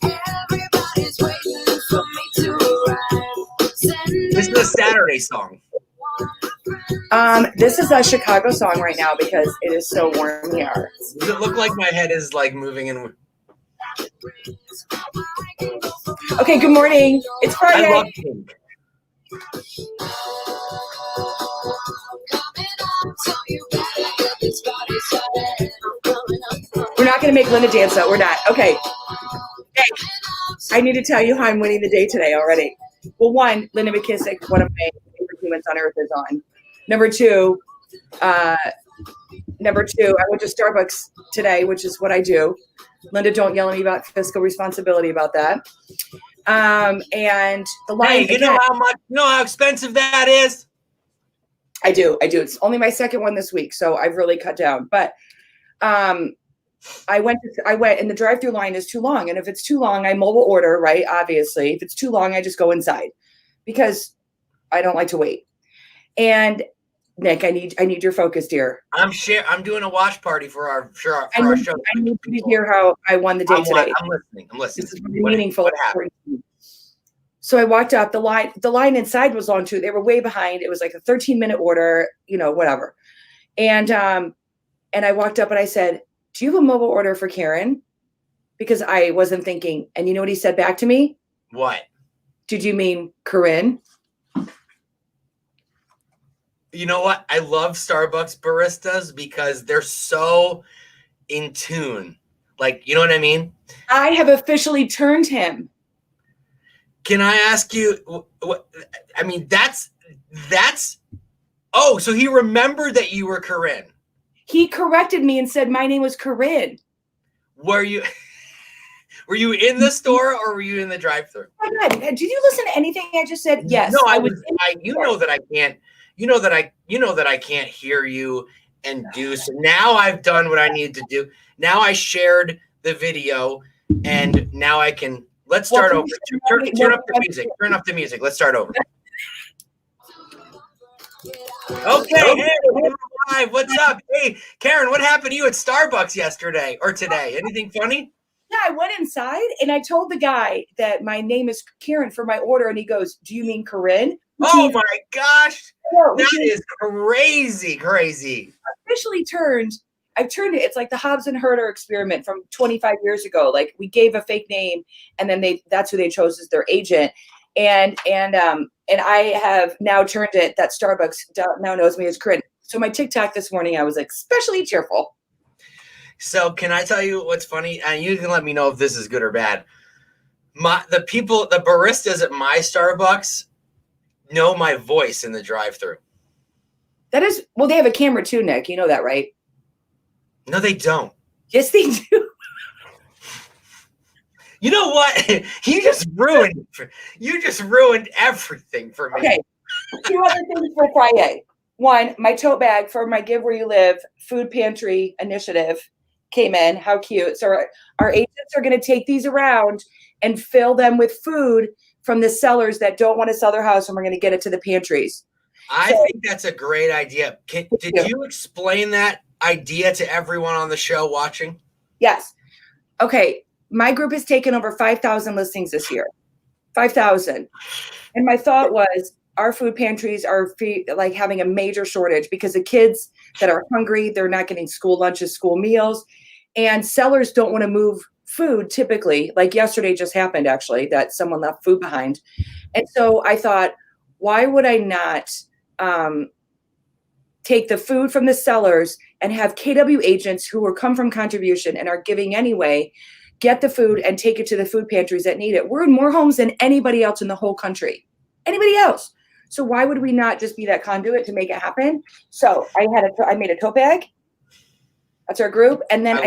Everybody's waiting for me to arrive. This is a Saturday song. This is a Chicago song right now because it is so warm here. Does it look like my head is like moving in? Okay, good morning. It's Friday. I love pink. We're not going to make Linda dance though. We're not. Okay. Hey, I need to tell you how I'm winning the day today already. Well, one, Linda McKissack, one of my favorite humans on earth, is on. Number two, I went to Starbucks today, which is what I do. Linda, don't yell at me about fiscal responsibility about that. And the line. Hey, you know how expensive that is? I do. It's only my second one this week, so I've really cut down. But I went, and the drive-through line is too long. And if it's too long, I mobile order, right? Obviously, if it's too long, I just go inside because I don't like to wait. And Nick, I need your focus, dear. I'm doing a watch party for our show. I need to hear how I won the day today. I'm listening. This is really meaningful. So I walked up. The line inside was long too. They were way behind. It was like a 13-minute order, whatever. And I walked up and I said, "Do you have a mobile order for Caryn?" Because I wasn't thinking. And you know what he said back to me? What? Did you mean Caryn? You know what? I love Starbucks baristas because they're so in tune. Like, you know what I mean? I have officially turned him. Can I ask you what? I mean, that's. Oh, so he remembered that you were Caryn. He corrected me and said my name was Caryn. Were you in the store or were you in the drive-thru? Oh my God. Did you listen to anything I just said? Yes. No, I was. You know that I can't. You know that I can't hear you and do so. Now I've done what I need to do. Now I shared the video, and now I can. Let's start over. Turn up the music. Turn up the music. Let's start over. Okay, hey, we're live. What's up? Hey, Caryn, what happened to you at Starbucks yesterday or today? Anything funny? Yeah, I went inside and I told the guy that my name is Caryn for my order, and he goes, "Do you mean Caryn?" Oh my gosh, that is crazy. Officially turned. I've turned it. It's like the Hobbs and Herder experiment from 25 years ago. Like we gave a fake name, and then that's who they chose as their agent. And I have now turned it that Starbucks now knows me as Caryn. So my TikTok this morning, I was like, especially cheerful. So can I tell you what's funny? And you can let me know if this is good or bad. The baristas at my Starbucks know my voice in the drive-thru. That is, well, they have a camera too, Nick. You know that, right? No, they don't. Yes, they do. You know what? You just ruined everything for me. Okay. 2 other things for Friday. One, my tote bag for my Give Where You Live food pantry initiative came in. How cute. So our agents are going to take these around and fill them with food from the sellers that don't want to sell their house, and we're going to get it to the pantries. I think that's a great idea. Did you explain that idea to everyone on the show watching? Yes. Okay. My group has taken over 5,000 listings this year. 5,000. And my thought was our food pantries are like having a major shortage because the kids that are hungry, they're not getting school lunches, school meals, and sellers don't want to move food typically. Like yesterday just happened actually that someone left food behind. And so I thought, why would I not take the food from the sellers and have KW agents who are come from contribution and are giving anyway, get the food and take it to the food pantries that need it. We're in more homes than anybody else in the whole country. Anybody else. So why would we not just be that conduit to make it happen? So I made a tote bag. That's our group. And then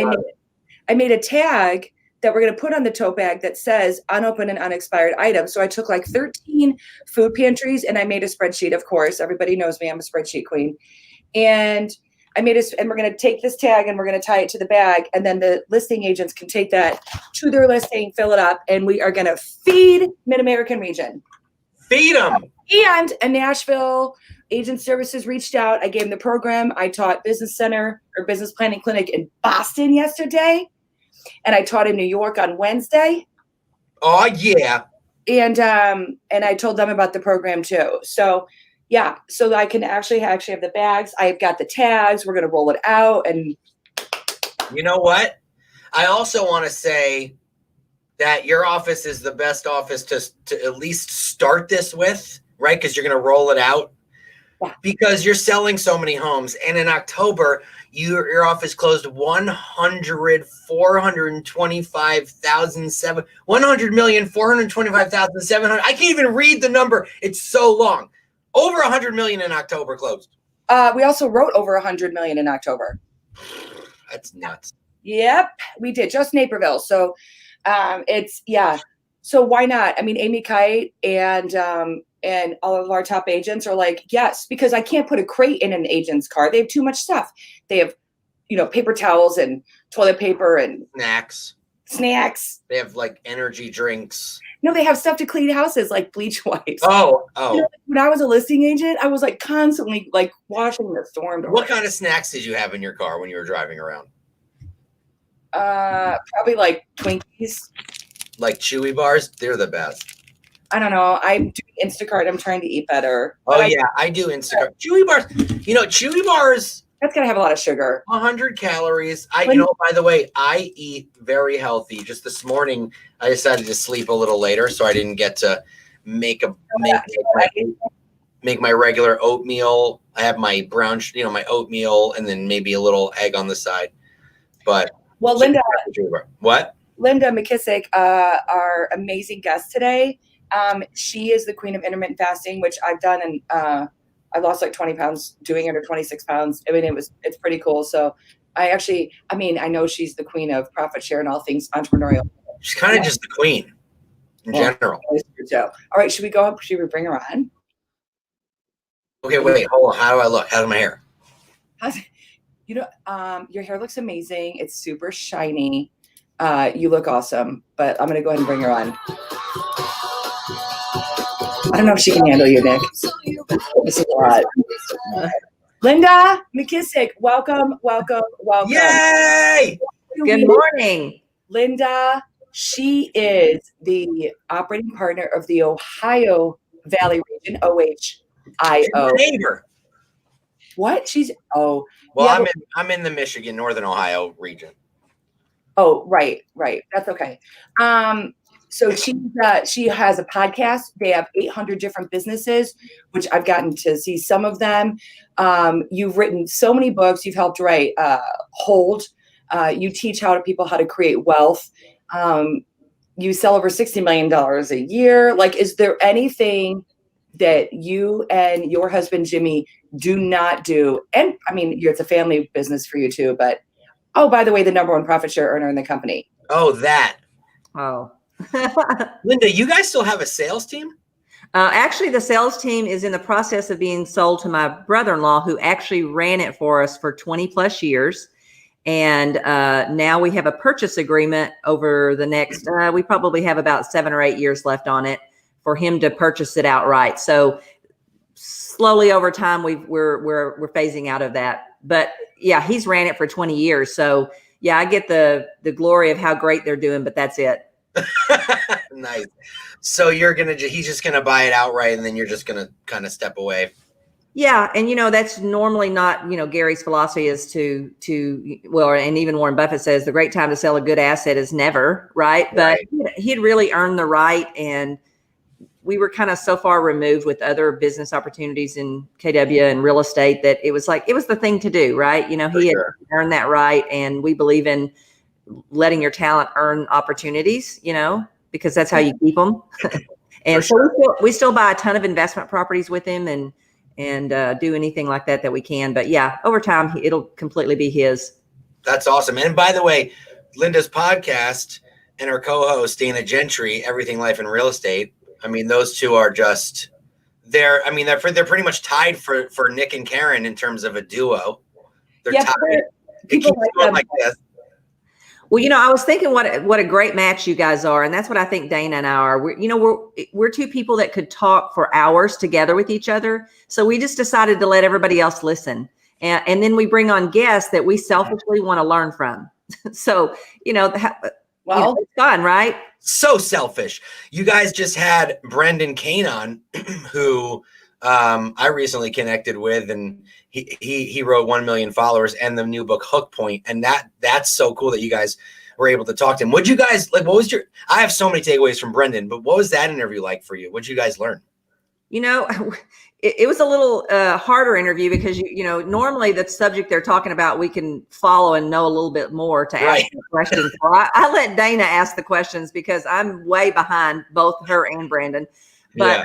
I made a tag that we're going to put on the tote bag that says unopened and unexpired items. So I took like 13 food pantries and I made a spreadsheet, of course. Everybody knows me. I'm a spreadsheet queen. And and we're going to take this tag and we're going to tie it to the bag. And then the listing agents can take that to their listing, fill it up, and we are going to feed Mid-American region. Feed them. And a Nashville agent services reached out. I gave them the program. I taught business center or business planning clinic in Boston yesterday. And I taught in New York on Wednesday. Oh yeah. And I told them about the program too. So yeah, so I can actually have the bags. I've got the tags. We're gonna roll it out. And you know what? I also want to say that your office is the best office to at least start this with, right? Because you're going to roll it out. Yeah. Because you're selling so many homes. And in October, your office closed 100,425,700. I can't even read the number. It's so long. Over 100 million in October closed. We also wrote over 100 million in October. That's nuts. Yep, we did, just Naperville. So so why not? I mean, Amy Kite and all of our top agents are like, yes, because I can't put a crate in an agent's car. They have too much stuff. They have, paper towels and toilet paper and snacks. They have like energy drinks. No, they have stuff to clean houses, like bleach wipes. Oh. When I was a listing agent, I was like constantly like washing the storm door. What kind of snacks did you have in your car when you were driving around? Probably like Twinkies. Like Chewy bars? They're the best. I don't know. I'm doing Instacart. I'm trying to eat better. Oh, yeah. I do Instacart. Chewy bars. Chewy bars. That's going to have a lot of sugar. 100 calories. By the way, I eat very healthy. Just this morning, I decided to sleep a little later, so I didn't get to make my regular oatmeal. I have my brown, my oatmeal, and then maybe a little egg on the side. But well, Linda McKissack, our amazing guest today. She is the queen of intermittent fasting, which I've done, and I lost like 20 pounds doing it, or 26 pounds. I mean, it's pretty cool. So I know she's the queen of profit share and all things entrepreneurial. She's kind of just the queen in general. All right, should we go up? Should we bring her on? Okay, wait, hold on. How do I look? How's my hair? Your hair looks amazing. It's super shiny. You look awesome, but I'm going to go ahead and bring her on. I don't know if she can handle you, Nick. This is a lot. Linda McKissack, welcome. Yay! Good morning. Linda, she is the operating partner of the Ohio Valley region, OHIO. Neighbor. What? Well, I'm in the Michigan, Northern Ohio region. Oh, right. That's okay. So she has a podcast. They have 800 different businesses, which I've gotten to see some of them. You've written so many books. You've helped write Hold. You teach people how to create wealth. You sell over $60 million a year. Like, is there anything that you and your husband, Jimmy, do not do? And I mean, it's a family business for you too, but by the way, the number one profit share earner in the company. Oh, that. Oh. Linda, you guys still have a sales team? Actually, the sales team is in the process of being sold to my brother-in-law, who actually ran it for us for 20 plus years. And now we have a purchase agreement over the next, we probably have about 7 or 8 years left on it for him to purchase it outright. So slowly over time, we're phasing out of that. But yeah, he's ran it for 20 years. So yeah, I get the glory of how great they're doing, but that's it. Nice. So he's just gonna buy it outright, and then you're just gonna kind of step away. Yeah, and that's normally not Gary's philosophy is to and even Warren Buffett says the great time to sell a good asset is never, right? But he'd really earned the right, and we were kind of so far removed with other business opportunities in KW and real estate that it was the thing to do, right? He had earned that right, and we believe in letting your talent earn opportunities, because that's how you keep them. And so we still buy a ton of investment properties with him and do anything like that we can. But yeah, over time, it'll completely be his. That's awesome. And by the way, Linda's podcast and her co-host, Dana Gentry, Everything Life and Real Estate. I mean, those two are just they're pretty much tied for Nick and Caryn in terms of a duo. They're tied. People like this. Well, I was thinking what a great match you guys are, and that's what I think Dana and I are. We're two people that could talk for hours together with each other. So we just decided to let everybody else listen, and then we bring on guests that we selfishly want to learn from. So Well, it's fun, right? So selfish. You guys just had Brendan Kane on, who I recently connected with, and he wrote 1 million followers and the new book Hook Point, and that's so cool that you guys were able to talk to him. Would you guys like? What was your? I have so many takeaways from Brendan, but what was that interview like for you? What did you guys learn? It was a little harder interview because normally the subject they're talking about we can follow and know a little bit more to ask the questions. So I let Dana ask the questions because I'm way behind both her and Brandon. But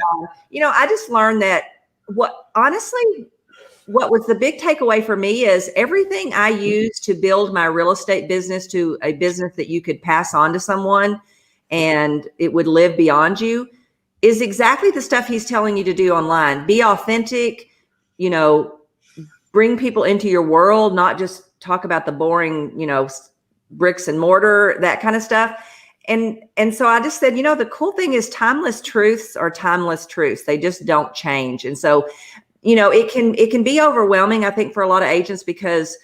I just learned that what was the big takeaway for me is everything I use to build my real estate business to a business that you could pass on to someone and it would live beyond you is exactly the stuff he's telling you to do online. Be authentic, bring people into your world, not just talk about the boring, bricks and mortar, that kind of stuff. And so I just said, the cool thing is timeless truths are timeless truths. They just don't change. And so, it can be overwhelming, I think, for a lot of agents because,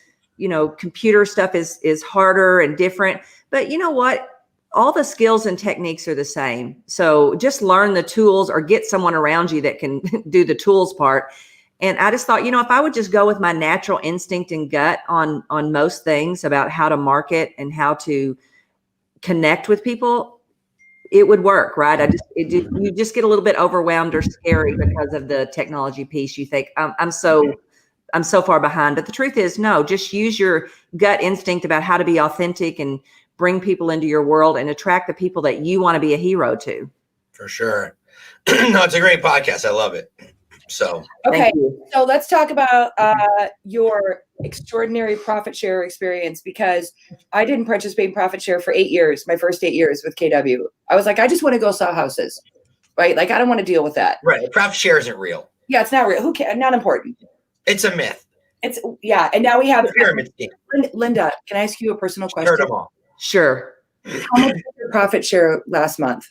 computer stuff is harder and different. But you know what? All the skills and techniques are the same. So just learn the tools or get someone around you that can do the tools part. And I just thought, if I would just go with my natural instinct and gut on most things about how to market and how to connect with people, it would work, right? You just get a little bit overwhelmed or scary because of the technology piece. You think I'm so far behind, but the truth is no, just use your gut instinct about how to be authentic and bring people into your world and attract the people that you want to be a hero to. For sure. No, it's a great podcast. I love it. So, okay. So let's talk about your extraordinary profit share experience, because I didn't participate in profit share for 8 years, my first 8 years with KW. I was like, I just want to go sell houses, right? Like, I don't want to deal with that. Right. Profit share isn't real. Yeah, it's not real. Who cares? Not important. It's a myth. And now we have pyramid scheme. Linda, can I ask you a personal question? Heard them all. Sure. How much was your profit share last month?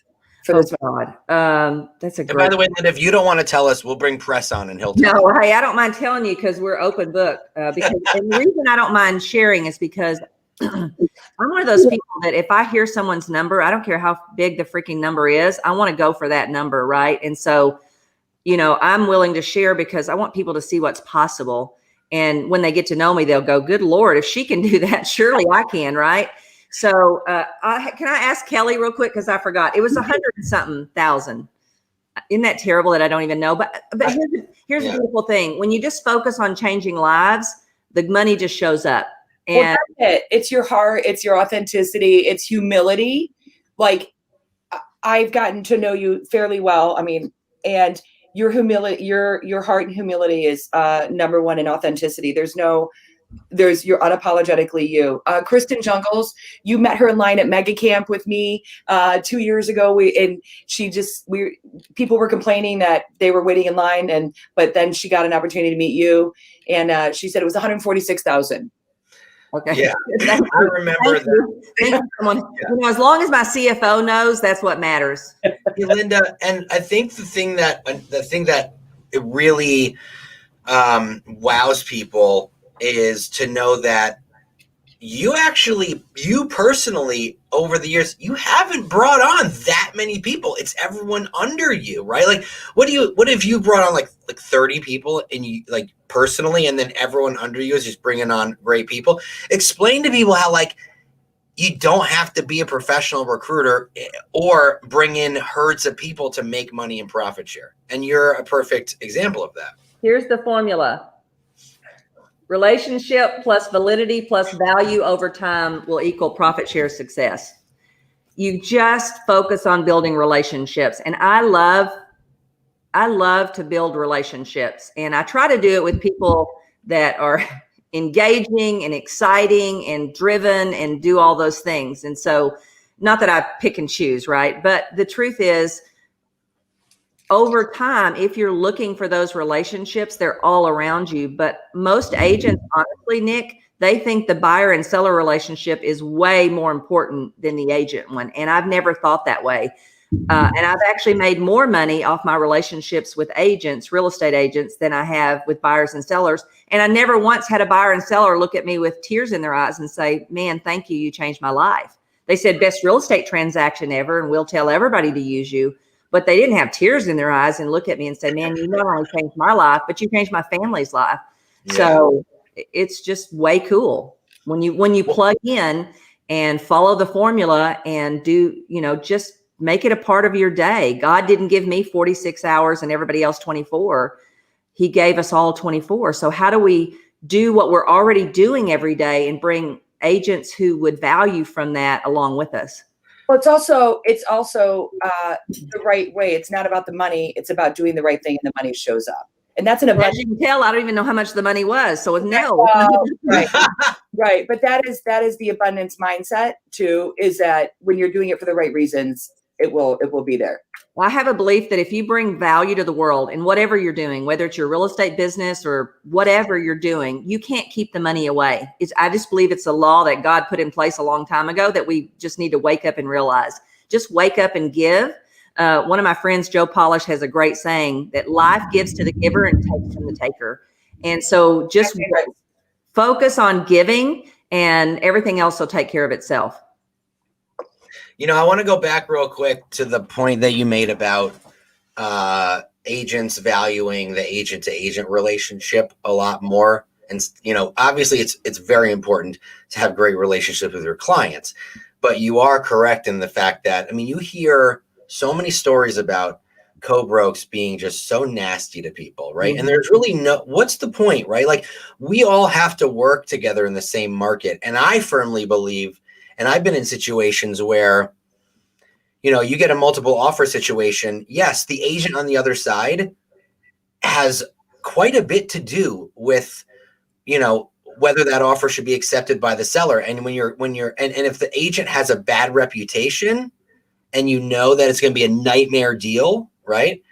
That's a great. And by the way, Linda, if you don't want to tell us, we'll bring press on and he'll tell No, hey, I don't mind telling you because we're open book. Because and the reason I don't mind sharing is because I'm one of those people that if I hear someone's number, I don't care how big the freaking number is, I want to go for that number, right? And so, I'm willing to share because I want people to see what's possible. And when they get to know me, they'll go, good Lord, if she can do that, surely I can, right? So can I ask Kelly real quick? Because I forgot. It was 100-something thousand. Isn't that terrible that I don't even know? But here's the beautiful thing. When you just focus on changing lives, the money just shows up. And well, that's it. It's your heart. It's your authenticity. It's humility. Like, I've gotten to know you fairly well. I mean, and your humility, your heart and humility is number one in authenticity. You're unapologetically you. Kristen Jungles, you met her in line at Mega Camp with me 2 years ago. People were complaining that they were waiting in line, but then she got an opportunity to meet you, and she said it was 146,000. Okay. Yeah, I remember that. Thank you, someone. As long as my CFO knows, that's what matters. Hey, Linda, and I think the thing that it really wows people is to know that you personally over the years, you haven't brought on that many people. It's everyone under you, right? Like, what if you brought on like 30 people and you like personally, and then everyone under you is just bringing on great people? Explain to people how like you don't have to be a professional recruiter or bring in herds of people to make money in profit share. And you're a perfect example of that. Here's the formula. Relationship plus validity plus value over time will equal profit share success. You just focus on building relationships. And I love to build relationships. And I try to do it with people that are engaging and exciting and driven and do all those things. And so, not that I pick and choose, right? But the truth is, over time, if you're looking for those relationships, they're all around you. But most agents, honestly, Nick, they think the buyer and seller relationship is way more important than the agent one. And I've never thought that way. And I've actually made more money off my relationships with agents, real estate agents, than I have with buyers and sellers. And I never once had a buyer and seller look at me with tears in their eyes and say, man, thank you. You changed my life. They said best real estate transaction ever, and we'll tell everybody to use you. But they didn't have tears in their eyes and look at me and say, man, you not only changed my life, but you changed my family's life. Yeah. So it's just way cool when you plug in and follow the formula and do, just make it a part of your day. God didn't give me 46 hours and everybody else 24. He gave us all 24. So how do we do what we're already doing every day and bring agents who would value from that along with us? Well, it's also the right way. It's not about the money. It's about doing the right thing, and the money shows up. And that's an As abundance. you can tell, I don't even know how much the money was. So with Right. Right. But that is the abundance mindset too, is that when you're doing it for the right reasons, it will be there. Well, I have a belief that if you bring value to the world in whatever you're doing, whether it's your real estate business or whatever you're doing, you can't keep the money away. I just believe it's a law that God put in place a long time ago that we just need to wake up and realize. Just wake up and give. One of my friends, Joe Polish, has a great saying that life gives to the giver and takes from the taker. And so just focus on giving and everything else will take care of itself. I want to go back real quick to the point that you made about agents valuing the agent to agent relationship a lot more. And, obviously it's very important to have great relationships with your clients, but you are correct in the fact that, you hear so many stories about co-brokes being just so nasty to people, right? Mm-hmm. And there's really what's the point, right? Like, we all have to work together in the same market. And I firmly believe, and I've been in situations where, you get a multiple offer situation. Yes, the agent on the other side has quite a bit to do with, whether that offer should be accepted by the seller. And and if the agent has a bad reputation and that it's going to be a nightmare deal, right?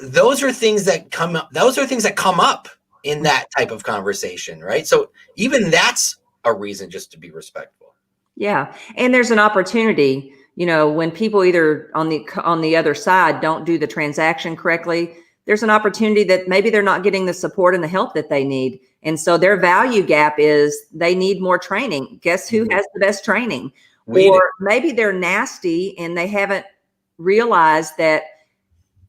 Those are things that come up in that type of conversation, right? So even that's a reason just to be respectful. Yeah. And there's an opportunity, when people either on the other side don't do the transaction correctly, there's an opportunity that maybe they're not getting the support and the help that they need. And so their value gap is they need more training. Guess who has the best training? Or maybe they're nasty and they haven't realized that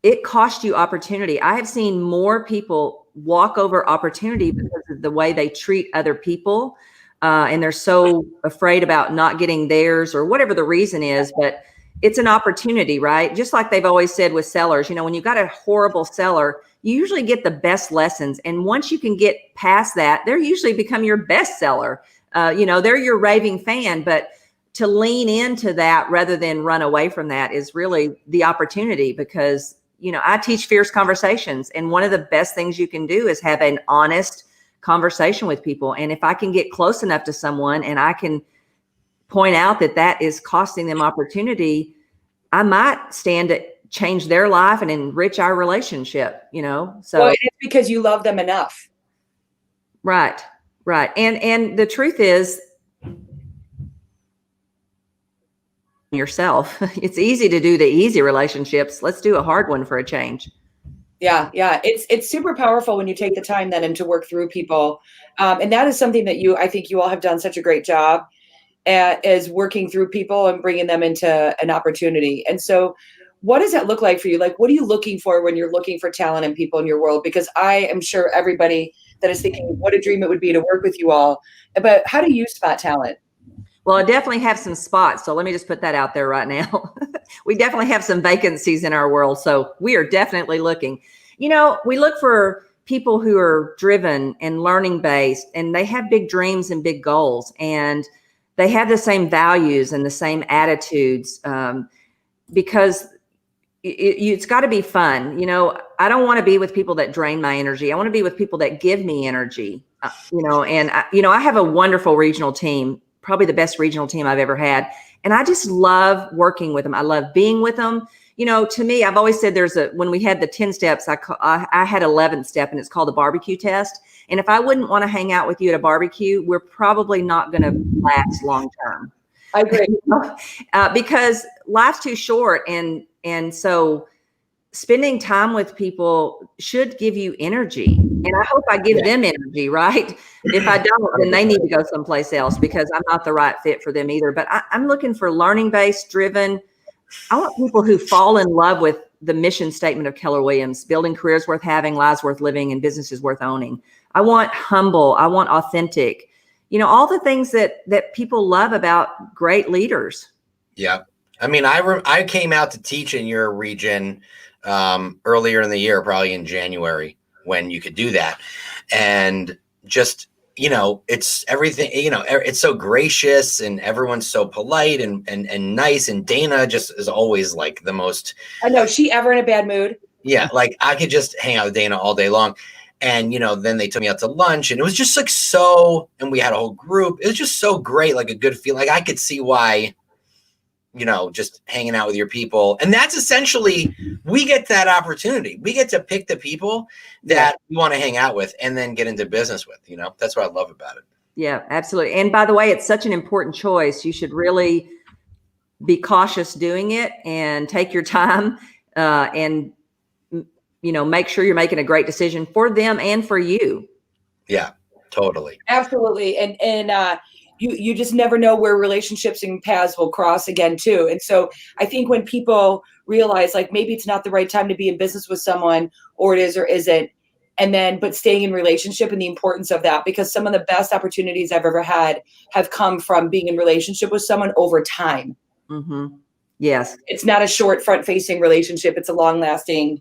it costs you opportunity. I have seen more people walk over opportunity because of the way they treat other people. And they're so afraid about not getting theirs or whatever the reason is, but it's an opportunity, right? Just like they've always said with sellers, when you've got a horrible seller, you usually get the best lessons. And once you can get past that, they're usually become your best seller. They're your raving fan, but to lean into that rather than run away from that is really the opportunity, because, I teach fierce conversations. And one of the best things you can do is have an honest conversation with people. And if I can get close enough to someone and I can point out that is costing them opportunity, I might stand to change their life and enrich our relationship, so. Well, it's because you love them enough. Right. And the truth is, yourself, it's easy to do the easy relationships. Let's do a hard one for a change. Yeah. It's super powerful when you take the time then and to work through people. And that is something that I think you all have done such a great job at, is working through people and bringing them into an opportunity. And so what does that look like for you? Like, what are you looking for when you're looking for talent and people in your world? Because I am sure everybody that is thinking what a dream it would be to work with you all, but how do you spot talent? Well, I definitely have some spots. So let me just put that out there right now. We definitely have some vacancies in our world. So we are definitely looking. We look for people who are driven and learning based, and they have big dreams and big goals, and they have the same values and the same attitudes, because it's got to be fun. I don't want to be with people that drain my energy. I want to be with people that give me energy, and I have a wonderful regional team, probably the best regional team I've ever had. And I just love working with them. I love being with them. To me, I've always said when we had the 10 steps, I had 11th step, and it's called the barbecue test. And if I wouldn't want to hang out with you at a barbecue, we're probably not going to last long term. I agree. Because life's too short. And so spending time with people should give you energy. And I hope I give them energy, right? If I don't, then they need to go someplace else because I'm not the right fit for them either. But I'm looking for learning-based, driven. I want people who fall in love with the mission statement of Keller Williams: building careers worth having, lives worth living, and businesses worth owning. I want humble. I want authentic. All the things that people love about great leaders. Yeah. I mean, I came out to teach in your region earlier in the year, probably in January, when you could do that. And just, it's everything, it's so gracious and everyone's so polite and nice. And Dana just is always like the most. I know. She ever in a bad mood? Yeah. Like I could just hang out with Dana all day long. And, then they took me out to lunch and it was just like and we had a whole group. It was just so great. Like a good feel. Like I could see why, just hanging out with your people. And that's essentially, we get that opportunity. We get to pick the people that we want to hang out with and then get into business with, that's what I love about it. Yeah, absolutely. And by the way, it's such an important choice. You should really be cautious doing it and take your time and, make sure you're making a great decision for them and for you. Yeah, totally. Absolutely. And you just never know where relationships and paths will cross again too. And so I think when people realize like maybe it's not the right time to be in business with someone, or it is or isn't, but staying in relationship and the importance of that, because some of the best opportunities I've ever had have come from being in relationship with someone over time. Mm-hmm. Yes. It's not a short front facing relationship. It's a long lasting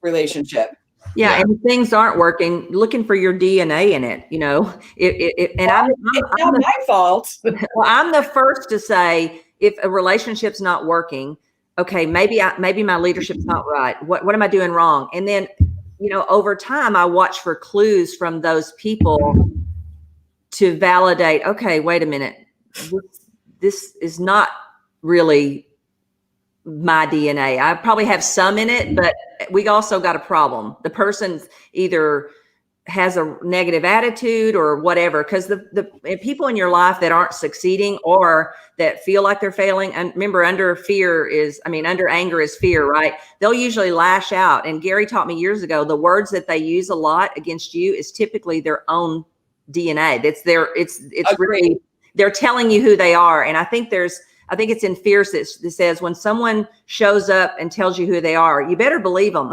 relationship. Yeah, and if things aren't working, looking for your DNA in it, and it's not my fault. Well, I'm the first to say if a relationship's not working, okay, maybe my leadership's not right. What am I doing wrong? And then, over time, I watch for clues from those people to validate. Okay, wait a minute, this is not really my DNA. I probably have some in it, but we also got a problem. The person either has a negative attitude or whatever, because the people in your life that aren't succeeding or that feel like they're failing, and remember, under anger is fear, right? They'll usually lash out. And Gary taught me years ago, the words that they use a lot against you is typically their own DNA. It's really, they're telling you who they are. And I think it's in Fierce that says when someone shows up and tells you who they are, you better believe them.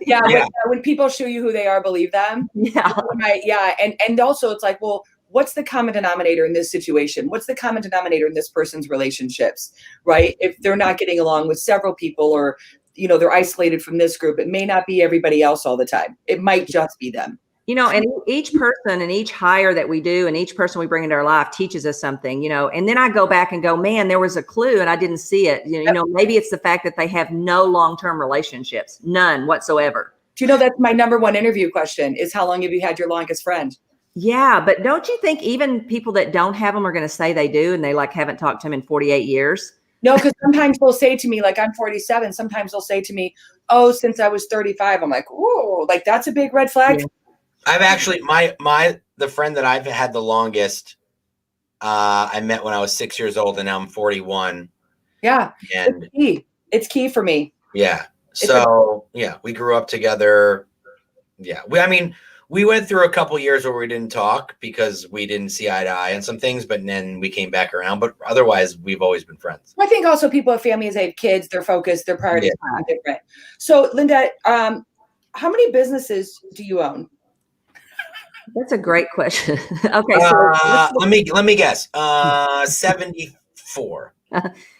Yeah. When people show you who they are, believe them. Yeah. Right. Yeah. And also it's like, well, what's the common denominator in this situation? What's the common denominator in this person's relationships, right? If they're not getting along with several people or, they're isolated from this group, it may not be everybody else all the time. It might just be them. And each person and each hire that we do and each person we bring into our life teaches us something, and then I go back and go, man, there was a clue and I didn't see it. Maybe it's the fact that they have no long-term relationships, none whatsoever. Do you know that's my number one interview question is how long have you had your longest friend? Yeah. But don't you think even people that don't have them are going to say they do and they haven't talked to them in 48 years? No, because sometimes they'll say to me, like, I'm 47. Sometimes they'll say to me, oh, since I was 35. I'm like, whoa, that's a big red flag. Yeah. I've actually, the friend that I've had the longest, I met when I was 6 years old and now I'm 41. Yeah. And it's key for me. Yeah. So we grew up together. Yeah. We went through a couple years where we didn't talk because we didn't see eye to eye on some things, but then we came back around. But otherwise, we've always been friends. I think also people have families, they have kids, they're focused, their priorities are different. So, Linda, how many businesses do you own? That's a great question. Okay, so let me guess. 74.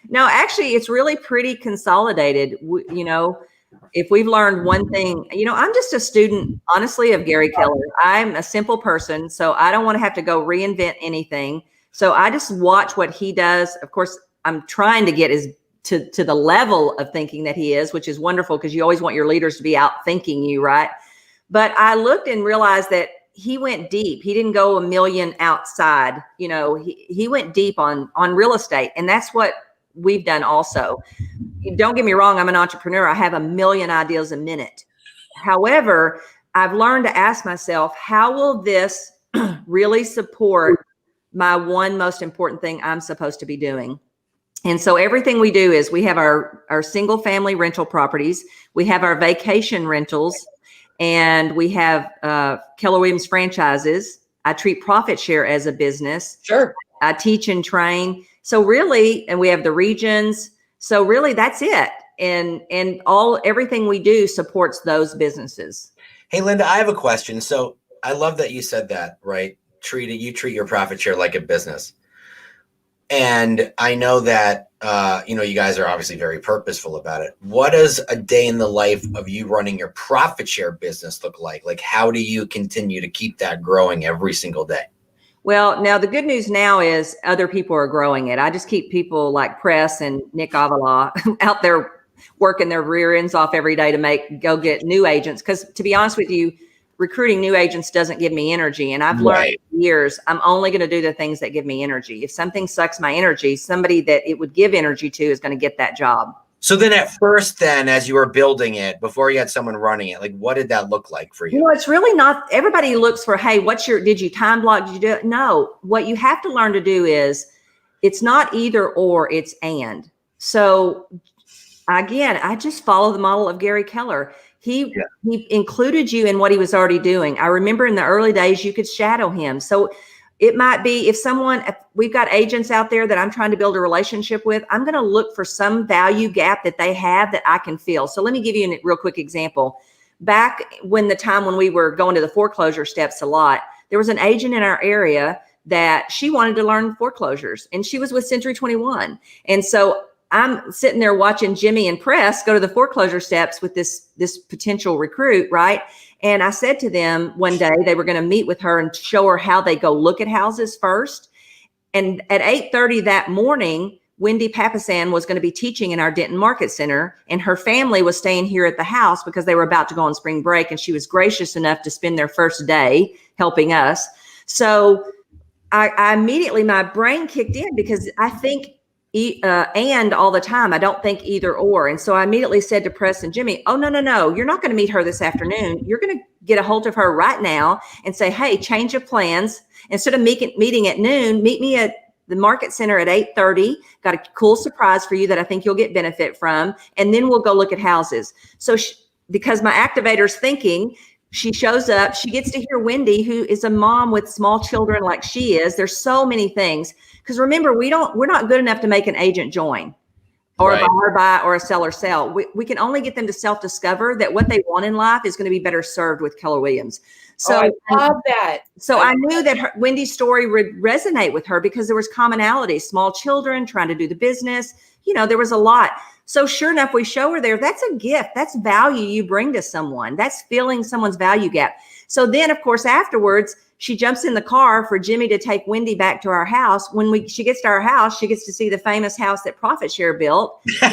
No, actually, it's really pretty consolidated. If we've learned one thing, I'm just a student, honestly, of Gary Keller. I'm a simple person, so I don't want to have to go reinvent anything. So I just watch what he does. Of course, I'm trying to get to the level of thinking that he is, which is wonderful because you always want your leaders to be out thinking you, right? But I looked and realized that he went deep. He didn't go a million outside. He went deep on real estate, and that's what we've done also. Don't get me wrong, I'm an entrepreneur. I have a million ideas a minute. However, I've learned to ask myself, how will this really support my one most important thing I'm supposed to be doing? And so everything we do is we have our single family rental properties, we have our vacation rentals, and we have Keller Williams franchises. I treat profit share as a business. Sure. I teach and train. So really, and we have the regions. So really that's it. And everything we do supports those businesses. Hey, Linda, I have a question. So I love that you said that, right? You treat your profit share like a business. And I know that, you guys are obviously very purposeful about it. What does a day in the life of you running your profit share business look like? Like, how do you continue to keep that growing every single day? Well, now the good news now is other people are growing it. I just keep people like Press and Nick Avila out there working their rear ends off every day to go get new agents. Because to be honest with you, recruiting new agents doesn't give me energy. And I've learned for years, I'm only going to do the things that give me energy. If something sucks my energy, somebody that it would give energy to is going to get that job. So then at first, as you were building it, before you had someone running it, like, what did that look like for you? It's really not, everybody looks for, hey, did you time block? Did you do it? No, what you have to learn to do is it's not either or, it's and. So again, I just follow the model of Gary Keller. He included you in what he was already doing. I remember in the early days, you could shadow him. So it might be if we've got agents out there that I'm trying to build a relationship with, I'm going to look for some value gap that they have that I can fill. So let me give you a real quick example. Back when we were going to the foreclosure steps a lot, there was an agent in our area that she wanted to learn foreclosures, and she was with Century 21. And so I'm sitting there watching Jimmy and Press go to the foreclosure steps with this potential recruit, right? And I said to them one day, they were going to meet with her and show her how they go look at houses first. And at 8:30 that morning, Wendy Papasan was going to be teaching in our Denton Market Center, and her family was staying here at the house because they were about to go on spring break. And she was gracious enough to spend their first day helping us. So I immediately, my brain kicked in because I think and all the time. I don't think either or. And so I immediately said to Press and Jimmy, oh, no. You're not going to meet her this afternoon. You're going to get a hold of her right now and say, hey, change of plans. Instead of meeting at noon, meet me at the market center at 8:30. Got a cool surprise for you that I think you'll get benefit from. And then we'll go look at houses. So because my activator's thinking, she shows up, she gets to hear Wendy, who is a mom with small children like she is. There's so many things. Because remember, we're not good enough to make an agent join or a buyer buy or a seller sell. We can only get them to self-discover that what they want in life is going to be better served with Keller Williams. So I love that. So I knew that Wendy's story would resonate with her because there was commonality, small children trying to do the business. There was a lot. So sure enough, we show her there. That's a gift. That's value you bring to someone. That's filling someone's value gap. So then, of course, afterwards, she jumps in the car for Jimmy to take Wendy back to our house. When she gets to our house, she gets to see the famous house that Profit Share built. Goes,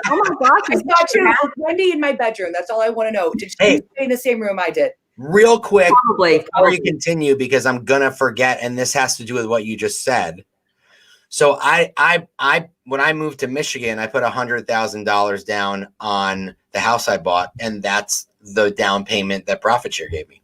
oh my gosh, I saw you with Wendy in my bedroom. That's all I want to know. Did she stay in the same room I did? Real quick, Probably. before you continue, because I'm gonna forget, and this has to do with what you just said. So I when I moved to Michigan, I put $100,000 down on the house I bought, and that's the down payment that Profit Share gave me.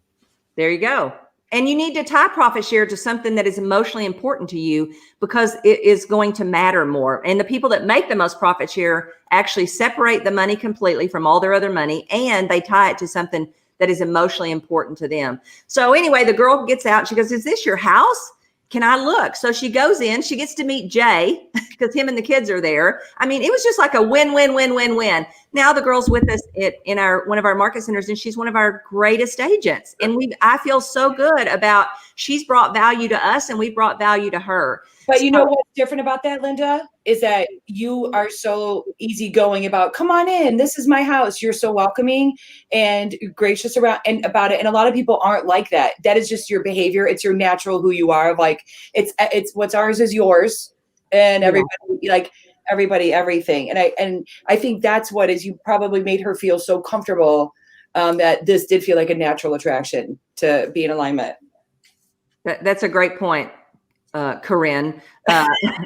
There you go. And you need to tie Profit Share to something that is emotionally important to you because it is going to matter more. And the people that make the most Profit Share actually separate the money completely from all their other money, and they tie it to something that is emotionally important to them. So anyway, the girl gets out. She goes, is this your house? Can I look? So she goes in, she gets to meet Jay because him and the kids are there. I mean, it was just like a win. Now the girl's with us in one of our market centers, and she's one of our greatest agents. And I feel so good about she's brought value to us and we brought value to her. But you know what's different about that, Linda, is that you are so easygoing about, come on in, this is my house. You're so welcoming and gracious about it. And a lot of people aren't like that. That is just your behavior. It's your natural who you are. Like it's what's ours is yours, and everybody, everything. And I think that's what is you probably made her feel so comfortable that this did feel like a natural attraction to be in alignment. That's a great point. Caryn,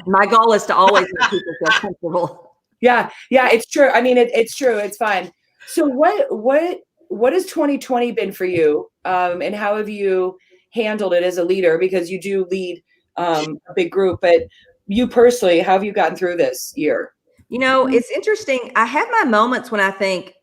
my goal is to always make people feel comfortable. Yeah, it's true. I mean, it's true. It's fine. So what has 2020 been for you? And how have you handled it as a leader? Because you do lead a big group, but you personally, how have you gotten through this year? It's interesting. I have my moments when I think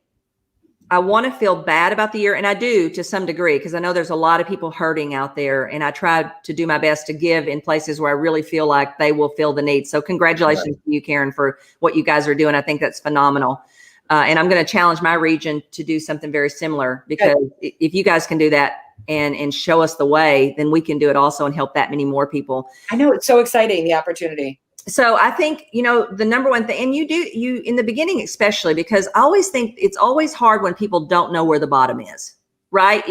I want to feel bad about the year, and I do to some degree, because I know there's a lot of people hurting out there, and I try to do my best to give in places where I really feel like they will feel the need. So congratulations to you, Caryn, for what you guys are doing. I think that's phenomenal. And I'm going to challenge my region to do something very similar, because if you guys can do that and show us the way, then we can do it also and help that many more people. I know, it's so exciting, the opportunity. So I think, the number one thing, and you in the beginning, especially, because I always think it's always hard when people don't know where the bottom is, right?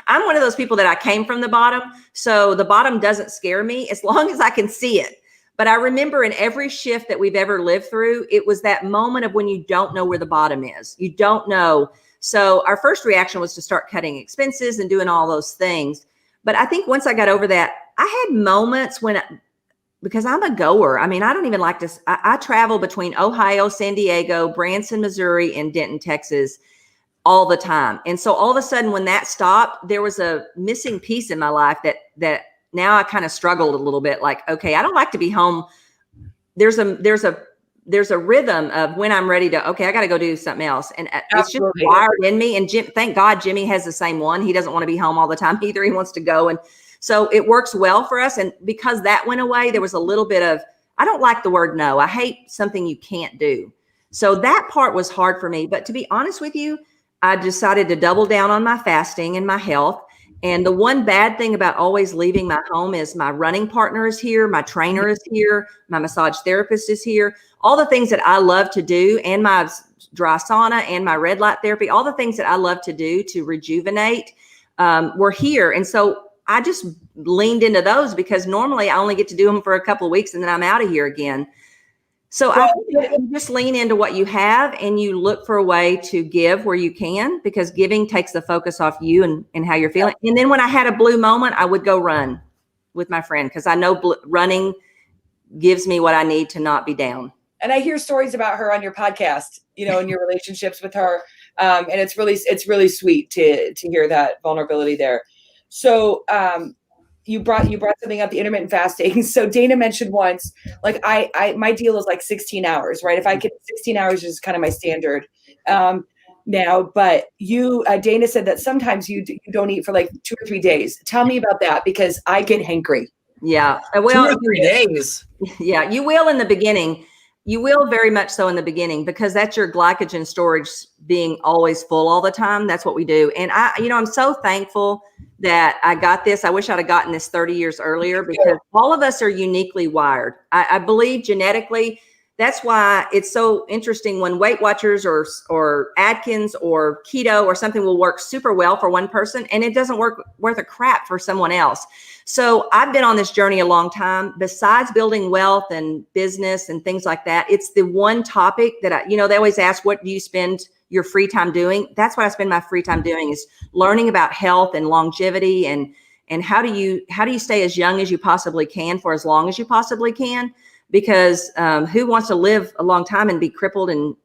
I'm one of those people that I came from the bottom. So the bottom doesn't scare me as long as I can see it. But I remember in every shift that we've ever lived through, it was that moment of when you don't know where the bottom is. You don't know. So our first reaction was to start cutting expenses and doing all those things. But I think once I got over that, I had moments because I'm a goer. I mean, I don't even like to, I travel between Ohio, San Diego, Branson, Missouri, and Denton, Texas all the time. And so all of a sudden when that stopped, there was a missing piece in my life that now I kind of struggled a little bit, like, okay, I don't like to be home. There's a rhythm of when I'm ready to, okay, I got to go do something else. And it's just wired in me. And thank God Jimmy has the same one. He doesn't want to be home all the time either. He wants to go. And so it works well for us. And because that went away, there was a little bit of, I don't like the word no. I hate something you can't do. So that part was hard for me. But to be honest with you, I decided to double down on my fasting and my health. And the one bad thing about always leaving my home is my running partner is here, my trainer is here, my massage therapist is here. All the things that I love to do, and my dry sauna and my red light therapy, all the things that I love to do to rejuvenate were here. And so I just leaned into those, because normally I only get to do them for a couple of weeks and then I'm out of here again. So I think you just lean into what you have and you look for a way to give where you can, because giving takes the focus off you and how you're feeling. And then when I had a blue moment, I would go run with my friend, because I know running gives me what I need to not be down. And I hear stories about her on your podcast, and your relationships with her. And it's really sweet to hear that vulnerability there. So you brought something up, the intermittent fasting. So Dana mentioned once, like my deal is like 16 hours, right? If I get 16 hours is kind of my standard now. But Dana said that sometimes you don't eat for like 2 or 3 days. Tell me about that, because I get hangry. Yeah. Well, 2 or 3 days. Yeah, you will in the beginning. You will very much so in the beginning, because that's your glycogen storage being always full all the time. That's what we do. And I'm so thankful that I got this. I wish I'd have gotten this 30 years earlier, because all of us are uniquely wired. I believe genetically. That's why it's so interesting when Weight Watchers or Atkins or keto or something will work super well for one person, and it doesn't work worth a crap for someone else. So I've been on this journey a long time. Besides building wealth and business and things like that, it's the one topic that they always ask, what do you spend your free time doing? That's what I spend my free time doing, is learning about health and longevity and how do you stay as young as you possibly can for as long as you possibly can. Because who wants to live a long time and be crippled and,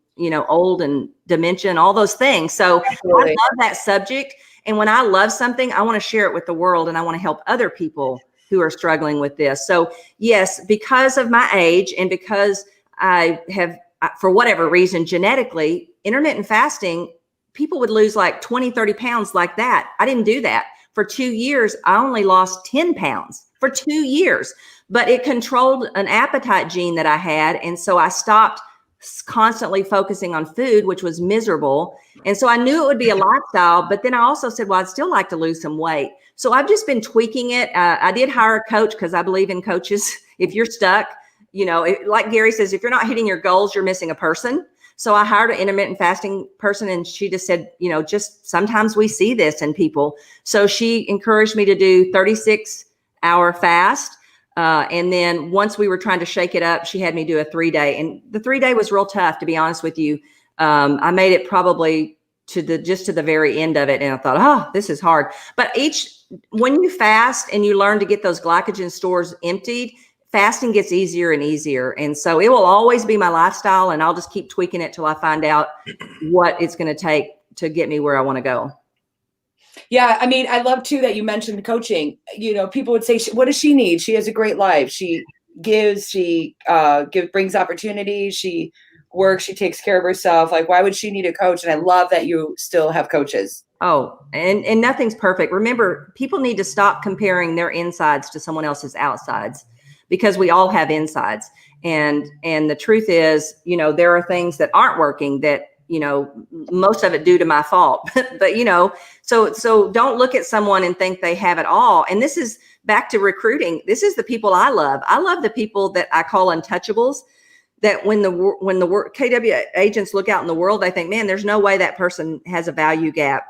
old and dementia and all those things. So absolutely. I love that subject. And when I love something, I want to share it with the world, and I want to help other people who are struggling with this. So yes, because of my age and because I have, for whatever reason, genetically, intermittent fasting, people would lose like 20, 30 pounds like that. I didn't do that. For 2 years, I only lost 10 pounds for 2 years. But it controlled an appetite gene that I had. And so I stopped constantly focusing on food, which was miserable. And so I knew it would be a lifestyle. But then I also said, well, I'd still like to lose some weight. So I've just been tweaking it. I did hire a coach, because I believe in coaches. If you're stuck, like Gary says, if you're not hitting your goals, you're missing a person. So I hired an intermittent fasting person, and she just said, just sometimes we see this in people. So she encouraged me to do 36-hour fast. And then once we were trying to shake it up, she had me do a 3-day, and the 3-day was real tough, to be honest with you. I made it probably to the very end of it. And I thought, oh, this is hard. But when you fast and you learn to get those glycogen stores emptied, fasting gets easier and easier. And so it will always be my lifestyle, and I'll just keep tweaking it till I find out what it's going to take to get me where I want to go. Yeah. I mean, I love too that you mentioned coaching. People would say, what does she need? She has a great life. She, gives, she brings opportunities, she works, she takes care of herself. Like, why would she need a coach? And I love that you still have coaches. Oh, and nothing's perfect. Remember, people need to stop comparing their insides to someone else's outsides, because we all have insides. And the truth is, there are things that aren't working that, most of it due to my fault. But, so don't look at someone and think they have it all. And this is back to recruiting. This is the people I love. I love the people that I call untouchables, that when the KW agents look out in the world, they think, man, there's no way that person has a value gap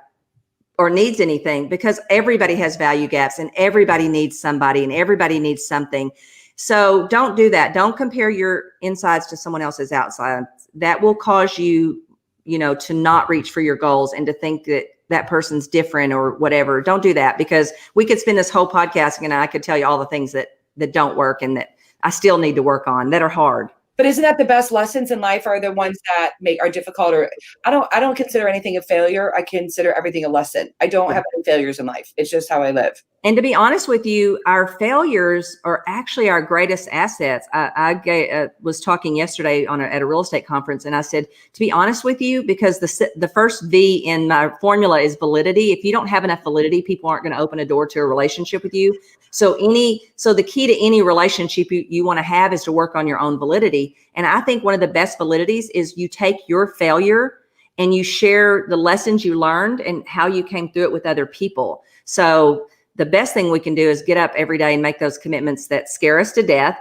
or needs anything, because everybody has value gaps and everybody needs somebody and everybody needs something. So don't do that. Don't compare your insides to someone else's outside. That will cause you, to not reach for your goals and to think that that person's different or whatever. Don't do that, because we could spend this whole podcast and I could tell you all the things that don't work and that I still need to work on, that are hard. But isn't that the best lessons in life are the ones that are difficult? Or I don't consider anything a failure. I consider everything a lesson. I don't have any failures in life. It's just how I live. And to be honest with you, our failures are actually our greatest assets. I was talking yesterday at a real estate conference, and I said, to be honest with you, because the first V in my formula is validity. If you don't have enough validity, people aren't going to open a door to a relationship with you. So the key to any relationship you want to have is to work on your own validity. And I think one of the best validities is you take your failure and you share the lessons you learned and how you came through it with other people. So the best thing we can do is get up every day and make those commitments that scare us to death,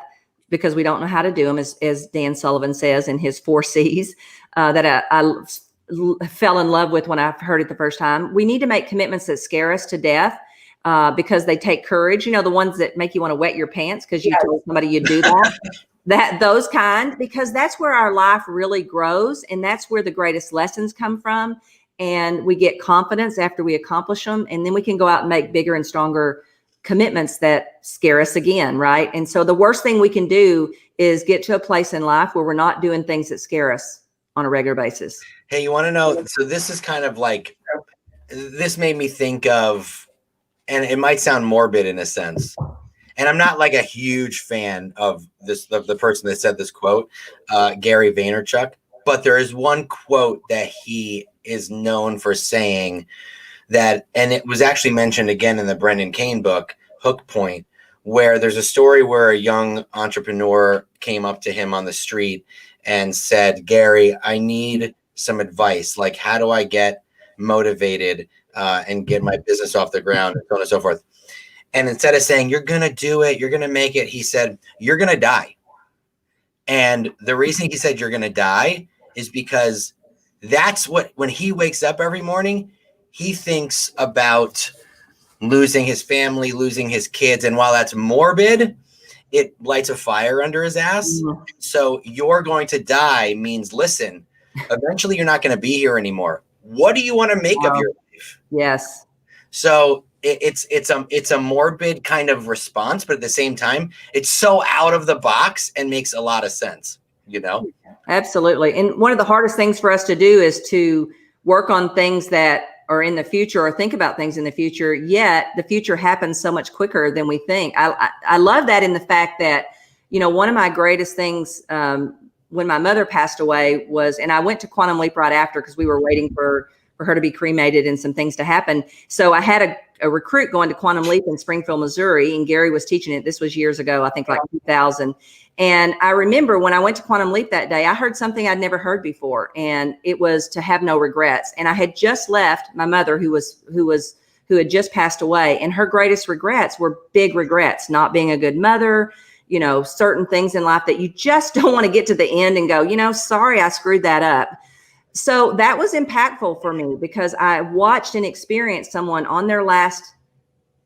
because we don't know how to do them, as Dan Sullivan says in his 4 C's that I fell in love with when I heard it the first time. We need to make commitments that scare us to death, because they take courage. The ones that make you want to wet your pants because you told somebody you'd do that. Those kind, because that's where our life really grows, and that's where the greatest lessons come from. And we get confidence after we accomplish them. And then we can go out and make bigger and stronger commitments that scare us again, right? And so the worst thing we can do is get to a place in life where we're not doing things that scare us on a regular basis. Hey, you want to know? So this is kind of like, this made me think of, and it might sound morbid in a sense, and I'm not like a huge fan of the person that said this quote, Gary Vaynerchuk, but there is one quote that he is known for saying that, and it was actually mentioned again in the Brendan Kane book, Hook Point, where there's a story where a young entrepreneur came up to him on the street and said, Gary, I need some advice. Like, how do I get motivated and get my business off the ground, and so on and so forth. And instead of saying, you're going to do it, you're going to make it, he said, you're going to die. And the reason he said you're going to die is because that's what, when he wakes up every morning, he thinks about losing his family, losing his kids. And while that's morbid, it lights a fire under his ass. Mm-hmm. So you're going to die means, listen, eventually you're not going to be here anymore. What do you want to make of your life? Yes. So it's a morbid kind of response, but at the same time, it's so out of the box and makes a lot of sense, Absolutely. And one of the hardest things for us to do is to work on things that are in the future, or think about things in the future, yet the future happens so much quicker than we think. I love that in the fact that, one of my greatest things when my mother passed away was, and I went to Quantum Leap right after because we were waiting for her to be cremated and some things to happen. So I had a recruit going to Quantum Leap in Springfield, Missouri, and Gary was teaching it. This was years ago, I think like 2000. And I remember when I went to Quantum Leap that day, I heard something I'd never heard before, and it was to have no regrets. And I had just left my mother, who had just passed away, and her greatest regrets were big regrets, not being a good mother, certain things in life that you just don't want to get to the end and go, sorry, I screwed that up. So that was impactful for me, because I watched and experienced someone on their last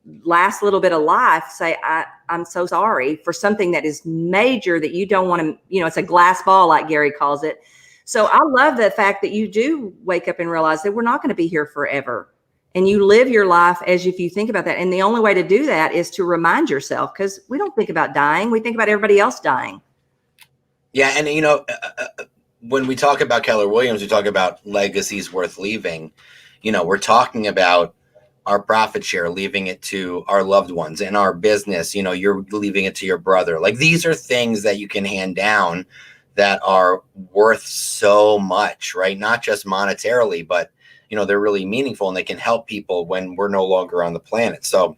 little bit of life say, I'm so sorry for something that is major that you don't want to, it's a glass ball, like Gary calls it. So I love the fact that you do wake up and realize that we're not going to be here forever. And you live your life as if you think about that. And the only way to do that is to remind yourself, because we don't think about dying. We think about everybody else dying. Yeah. And, when we talk about Keller Williams, we talk about legacies worth leaving. We're talking about our profit share, leaving it to our loved ones, and our business, you're leaving it to your brother. Like, these are things that you can hand down that are worth so much, right? Not just monetarily, but they're really meaningful, and they can help people when we're no longer on the planet. So,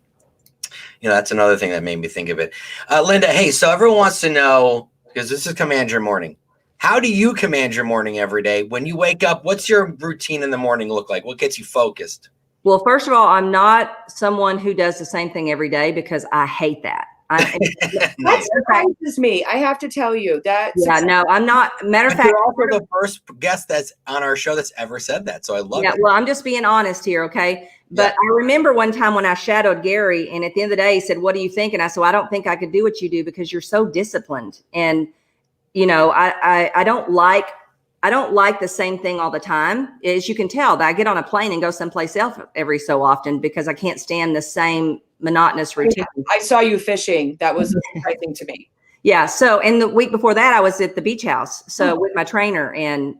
that's another thing that made me think of it. Linda, hey, so everyone wants to know, because this is Command Your Morning. How do you command your morning every day? When you wake up, what's your routine in the morning look like? What gets you focused? Well, first of all, I'm not someone who does the same thing every day because I hate that. That surprises me. I have to tell you that. Yeah, no, I'm not. Matter of fact, you're also the first guest that's on our show that's ever said that. So I love it. Well, I'm just being honest here. Okay. But I remember one time when I shadowed Gary, and at the end of the day, he said, "What do you think?" And I said, well, "I don't think I could do what you do because you're so disciplined." And, I don't like the same thing all the time. As you can tell, that I get on a plane and go someplace else every so often because I can't stand the same monotonous routine. I saw you fishing. That was surprising to me. Yeah. So, and the week before that, I was at the beach house. So with my trainer and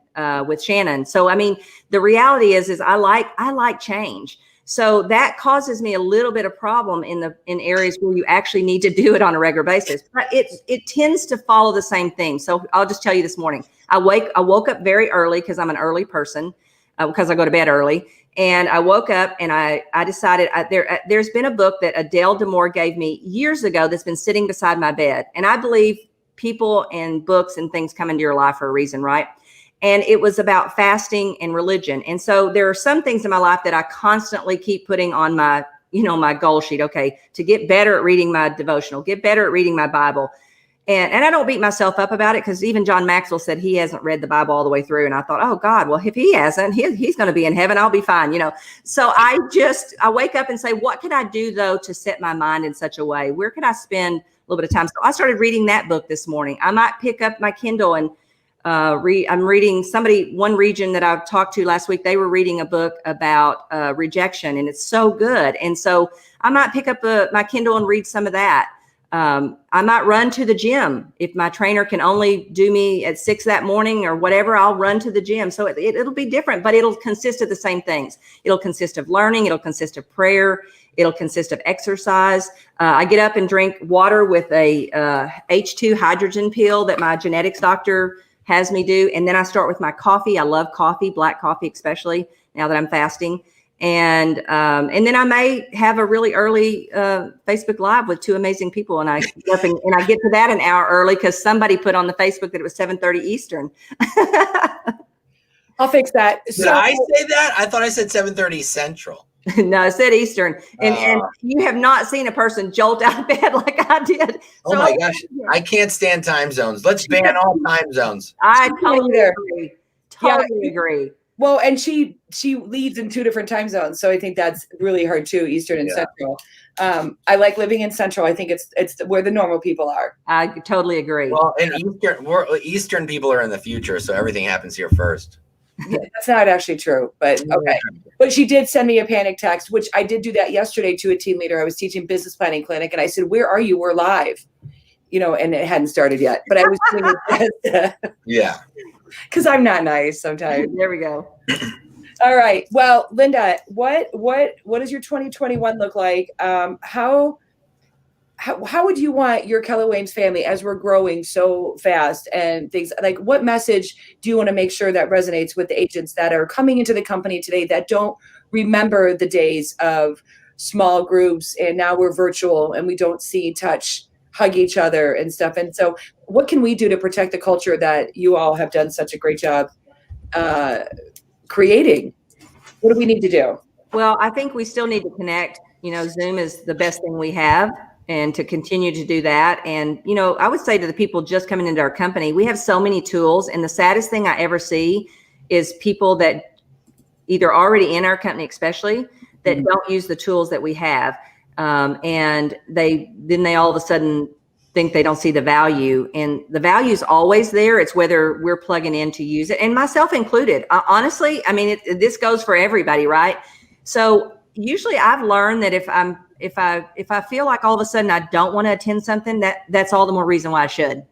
with Shannon. So, I mean, the reality is I like change. So that causes me a little bit of problem in areas where you actually need to do it on a regular basis. But it tends to follow the same thing. So I'll just tell you this morning, I woke up very early because I'm an early person because I go to bed early. And I woke up and I decided there's been a book that Adele DeMore gave me years ago that's been sitting beside my bed. And I believe people and books and things come into your life for a reason, right? And it was about fasting and religion. And so there are some things in my life that I constantly keep putting on my, my goal sheet. Okay, to get better at reading my devotional, get better at reading my Bible. And I don't beat myself up about it because even John Maxwell said he hasn't read the Bible all the way through. And I thought, oh God, well, if he hasn't, he's going to be in heaven. I'll be fine, So I wake up and say, what can I do though to set my mind in such a way? Where can I spend a little bit of time? So I started reading that book this morning. I might pick up my Kindle and read. I'm reading one region that I've talked to last week. They were reading a book about rejection, and it's so good. And so I might pick up my Kindle and read some of that. I might run to the gym. If my trainer can only do me at 6 that morning or whatever, I'll run to the gym. So it'll be different, but it'll consist of the same things. It'll consist of learning. It'll consist of prayer. It'll consist of exercise. I get up and drink water with a H2 hydrogen pill that my genetics doctor has me do. And then I start with my coffee. I love coffee, black coffee, especially now that I'm fasting. And then I may have a really early Facebook Live with 2 amazing people, and I get to that an hour early because somebody put on the Facebook that it was 7:30 Eastern. I'll fix that. Did I say that? I thought I said 7:30 Central. No, I said Eastern. And you have not seen a person jolt out of bed like I did. Oh my gosh, I can't stand time zones. Let's ban all time zones. I totally agree. Totally agree. Well, and she leads in 2 different time zones, so I think that's really hard too, Eastern and Central. I like living in Central. I think it's where the normal people are. I totally agree. Well, and Eastern people are in the future, so everything happens here first. Yeah, that's not actually true, but okay. But she did send me a panic text, which I did do that yesterday to a team leader. I was teaching business planning clinic, and I said, "Where are you? We're live," and it hadn't started yet. But I was doing it. Yeah. Because I'm not nice sometimes. There we go. All right. Well, Linda, what does your 2021 look like? How would you want your Keller Williams family, as we're growing so fast and things like, what message do you want to make sure that resonates with the agents that are coming into the company today that don't remember the days of small groups and now we're virtual and we don't see, touch, hug each other and stuff? And so what can we do to protect the culture that you all have done such a great job creating? What do we need to do? Well, I think we still need to connect. Zoom is the best thing we have, and to continue to do that. And, I would say to the people just coming into our company, we have so many tools. And the saddest thing I ever see is people that either already in our company, especially, that don't use the tools that we have. And they all of a sudden think they don't see the value, and the value is always there. It's whether we're plugging in to use it, and myself included. Honestly, I mean, this goes for everybody, right? So usually I've learned that if I feel like all of a sudden I don't want to attend something, that's all the more reason why I should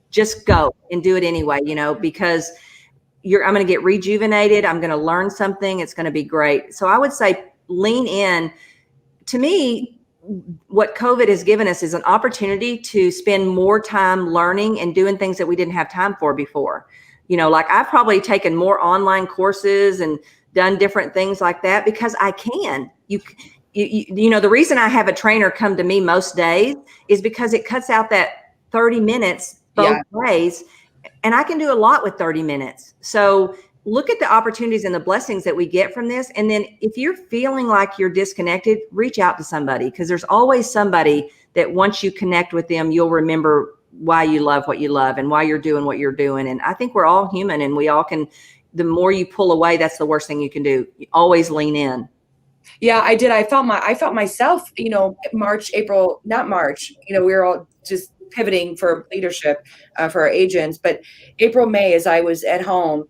just go and do it anyway, because I'm going to get rejuvenated. I'm going to learn something. It's going to be great. So I would say lean in. To me, what COVID has given us is an opportunity to spend more time learning and doing things that we didn't have time for before. Like I've probably taken more online courses and done different things like that because I can. The reason I have a trainer come to me most days is because it cuts out that 30 minutes both ways, and I can do a lot with 30 minutes. So look at the opportunities and the blessings that we get from this. And then if you're feeling like you're disconnected, reach out to somebody, because there's always somebody that once you connect with them, you'll remember why you love what you love and why you're doing what you're doing. And I think we're all human, and we all can, the more you pull away, that's the worst thing you can do. You always lean in. Yeah, I did. I felt myself, March, April, not March, we were all just pivoting for leadership for our agents. But April, May, as I was at home,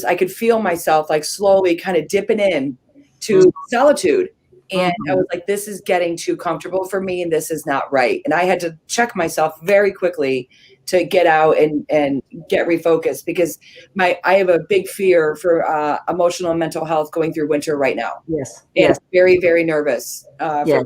I could feel myself like slowly kind of dipping in to solitude. And I was like, this is getting too comfortable for me, and this is not right. And I had to check myself very quickly to get out and get refocused, because I have a big fear for emotional and mental health going through winter right now. Yes. And Yes. very, very nervous. Yes.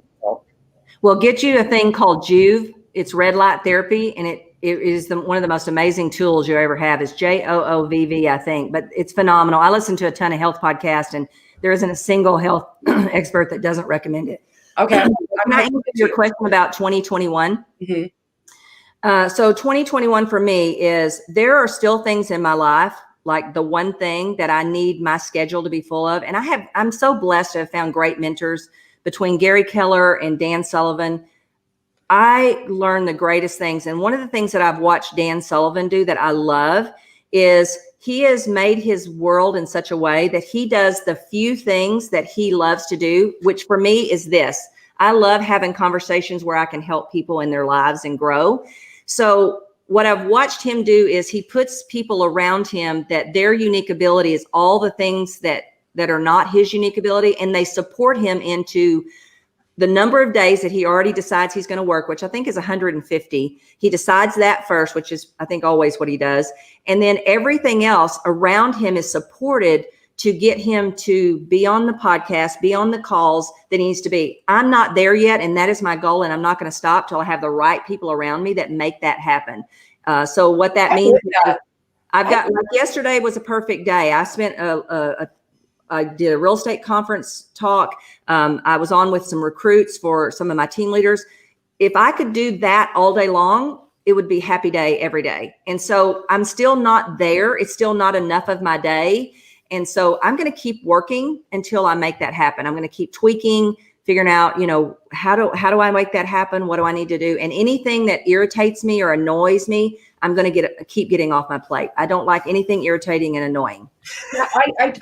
Well, get you a thing called Juve. It's red light therapy, and it is one of the most amazing tools you ever have. It's JOOVV, I think, but it's phenomenal. I listen to a ton of health podcasts, and there isn't a single health expert that doesn't recommend it. Okay. Can I answer your question about 2021? Mm-hmm. So 2021 for me is, there are still things in my life, like the one thing that I need my schedule to be full of. And I'm so blessed to have found great mentors between Gary Keller and Dan Sullivan. I learned the greatest things. And one of the things that I've watched Dan Sullivan do that I love is he has made his world in such a way that he does the few things that he loves to do, which for me is this. I love having conversations where I can help people in their lives and grow. So what I've watched him do is he puts people around him that their unique ability is all the things that are not his unique ability, and they support him into the number of days that he already decides he's going to work, which I think is 150. He decides that first, which is, I think, always what he does. And then everything else around him is supported to get him to be on the podcast, be on the calls that he needs to be. I'm not there yet, and that is my goal, and I'm not going to stop till I have the right people around me that make that happen. So what that means, I've got, like yesterday was a perfect day. I spent I did a real estate conference talk. I was on with some recruits for some of my team leaders. If I could do that all day long, it would be happy day every day. And so I'm still not there. It's still not enough of my day. And so I'm going to keep working until I make that happen. I'm going to keep tweaking, figuring out, how do I make that happen? What do I need to do? And anything that irritates me or annoys me, I'm going to keep getting off my plate. I don't like anything irritating and annoying. Yeah,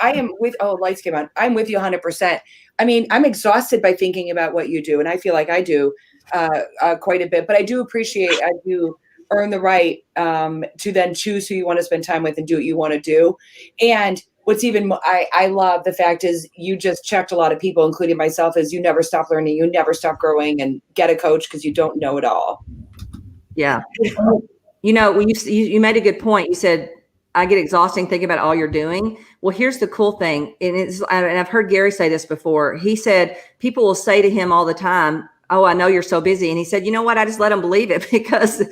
I am with, lights came on. I'm with you 100%. I mean, I'm exhausted by thinking about what you do. And I feel like I do quite a bit, but I do earn the right to then choose who you want to spend time with and do what you want to do. And what's even, I love the fact is you just checked a lot of people, including myself, is you never stop learning, you never stop growing, and get a coach because you don't know it all. Yeah. You made a good point. You said, I get exhausting thinking about all you're doing. Well, here's the cool thing. And I've heard Gary say this before. He said, people will say to him all the time, oh, I know you're so busy. And he said, you know what? I just let them believe it, because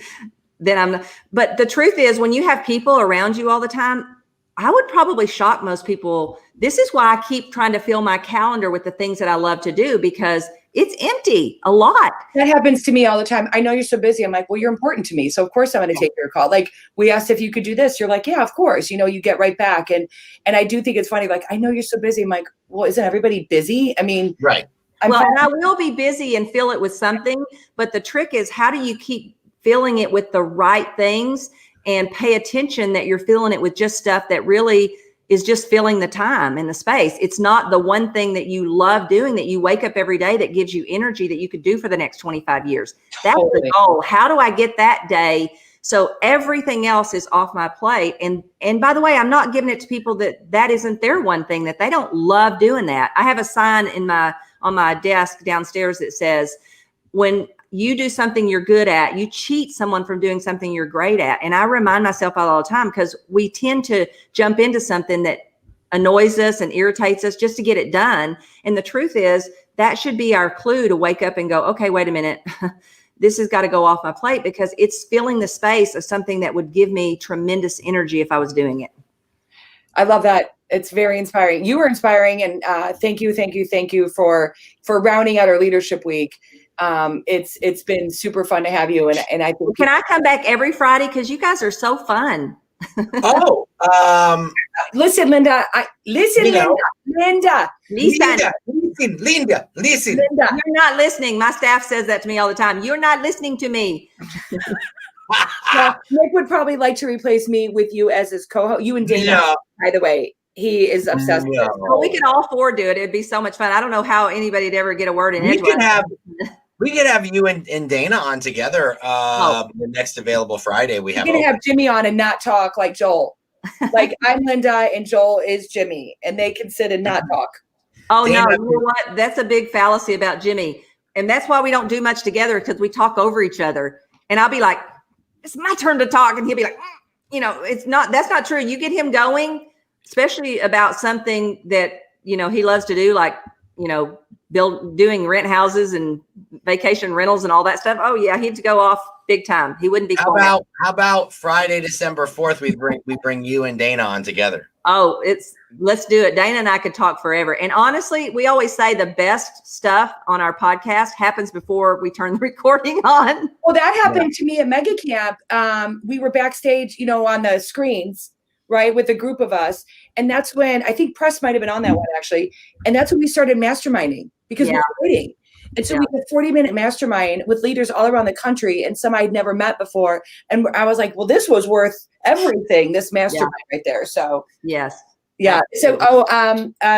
then but the truth is, when you have people around you all the time, I would probably shock most people. This is why I keep trying to fill my calendar with the things that I love to do, because it's empty a lot. That happens to me all the time. I know you're so busy. I'm like, well, you're important to me, so of course I'm going to take your call. Like, we asked if you could do this. You're like, yeah, of course. You get right back. And I do think it's funny. Like, I know you're so busy. I'm like, well, isn't everybody busy? I mean, right. And I will be busy and fill it with something. But the trick is, how do you keep filling it with the right things and pay attention that you're filling it with just stuff that really is just filling the time and the space. It's not the one thing that you love doing, that you wake up every day, that gives you energy that you could do for the next 25 years. That's the goal. How do I get that day so everything else is off my plate? And by the way, I'm not giving it to people that isn't their one thing, that they don't love doing that. I have a sign on my desk downstairs that says, when you do something you're good at, you cheat someone from doing something you're great at. And I remind myself all the time, because we tend to jump into something that annoys us and irritates us just to get it done. And the truth is that should be our clue to wake up and go, okay, wait a minute. This has got to go off my plate, because it's filling the space of something that would give me tremendous energy if I was doing it. I love that. It's very inspiring. You were inspiring, and thank you for rounding out our leadership week. It's been super fun to have you, and I think. Can I come back every Friday, because you guys are so fun? Listen, Linda. Listen. Linda, listen. You're not listening. My staff says that to me all the time. You're not listening to me. Well, Nick would probably like to replace me with you as his co-host. You and Dana, by the way. He is obsessed with it. Well, we could all four do it. It'd be so much fun. I don't know how anybody'd ever get a word in. We could have you and Dana on together the next available Friday. We can have Jimmy on and not talk like Joel. Like I'm Linda and Joel is Jimmy, and they can sit and not talk. Oh, Dana, no, you know what? That's a big fallacy about Jimmy. And that's why we don't do much together, because we talk over each other. And I'll be like, it's my turn to talk. And he'll be like, that's not true. You get him going, especially about something that, he loves to do, like, doing rent houses and vacation rentals and all that stuff. Oh yeah, he'd go off big time. He wouldn't be. How about Friday, December 4th? We bring you and Dana on together. Oh, let's do it. Dana and I could talk forever. And honestly, we always say the best stuff on our podcast happens before we turn the recording on. Well, that happened to me at Mega Camp. We were backstage, on the screens, right, with a group of us. And that's when I think Press might have been on that one, actually. And that's when we started masterminding, because we were waiting. And so we had a 40-minute mastermind with leaders all around the country and some I'd never met before. And I was like, well, this was worth everything, this mastermind right there. So yes. Yeah. So,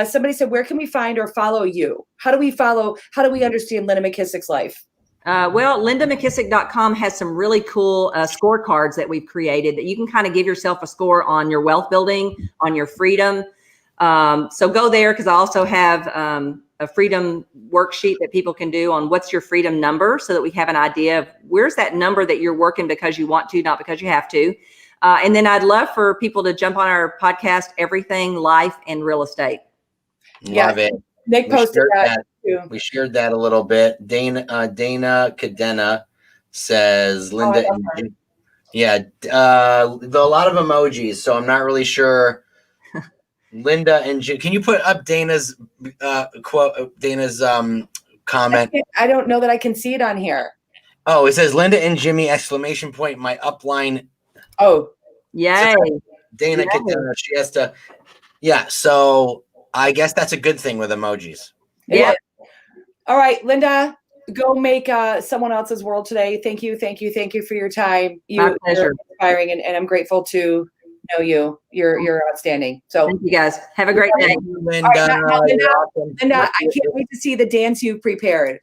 somebody said, where can we find or follow you? How do we understand Linda McKissack's life? Well, LindaMcKissack.com has some really cool scorecards that we've created that you can kind of give yourself a score on your wealth building, on your freedom. So go there, because I also have a freedom worksheet that people can do on what's your freedom number, so that we have an idea of where's that number that you're working because you want to, not because you have to. And then I'd love for people to jump on our podcast, Everything, Life, and Real Estate. Love it. Nick posted that. We shared that a little bit. Dana Cadena says Linda. A lot of emojis, so I'm not really sure. Linda and Jim, can you put up Dana's quote? Dana's comment. I don't know that I can see it on here. Oh, it says Linda and Jimmy ! My upline. Oh, yay! Dana Cadena. She has to. Yeah, so I guess that's a good thing with emojis. Yeah. All right, Linda, go make someone else's world today. Thank you for your time. My pleasure. You're inspiring, and I'm grateful to know you. You're outstanding. So thank you guys. Have a great day. Linda, Linda, I can't wait to see the dance you've prepared.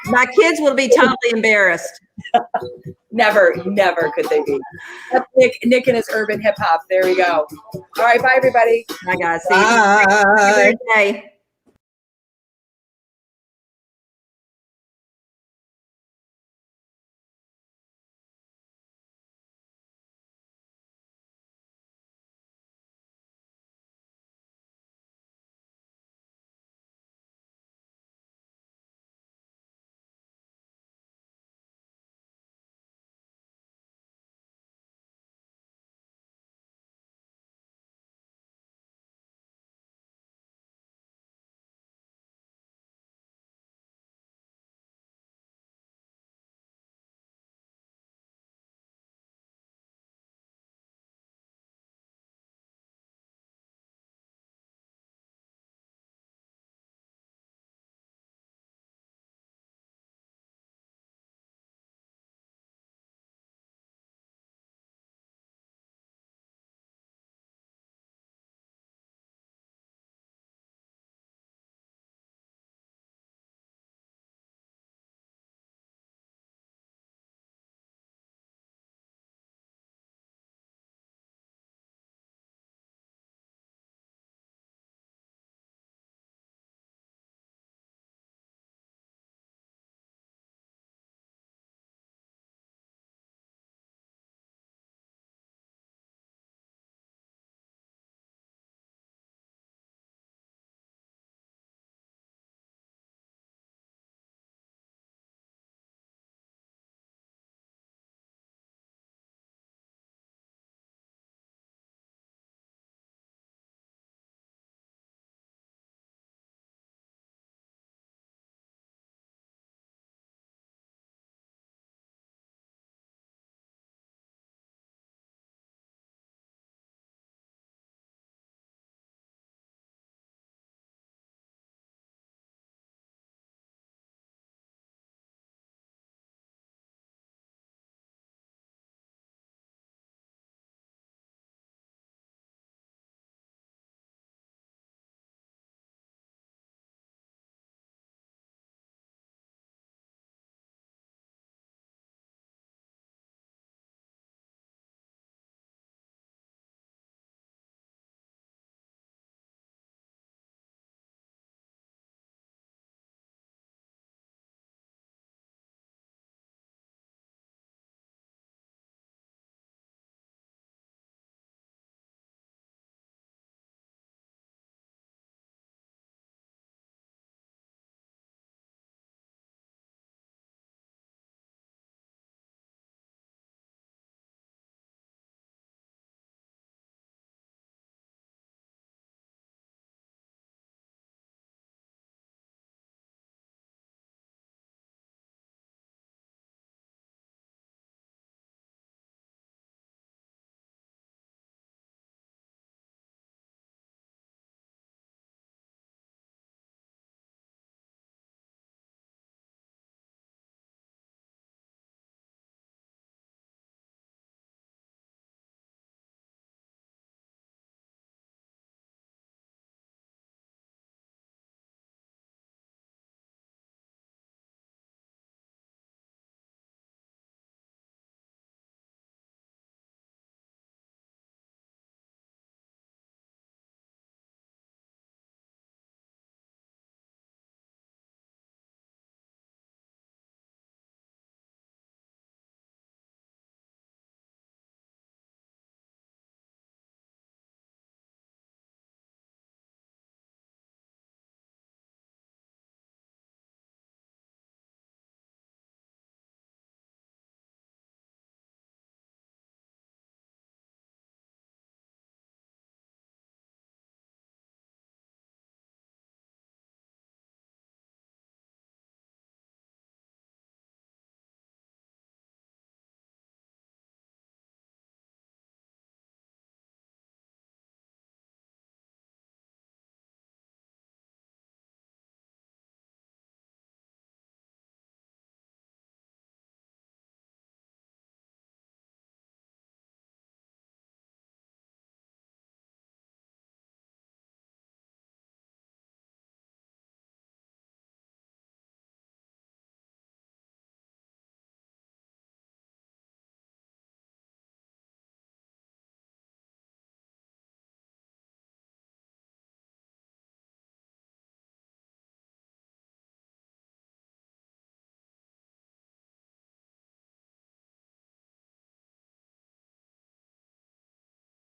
My kids will be totally embarrassed. Never could they be. That's Nick and his urban hip hop. There we go. All right, bye everybody. Bye guys. See you. Have a great day.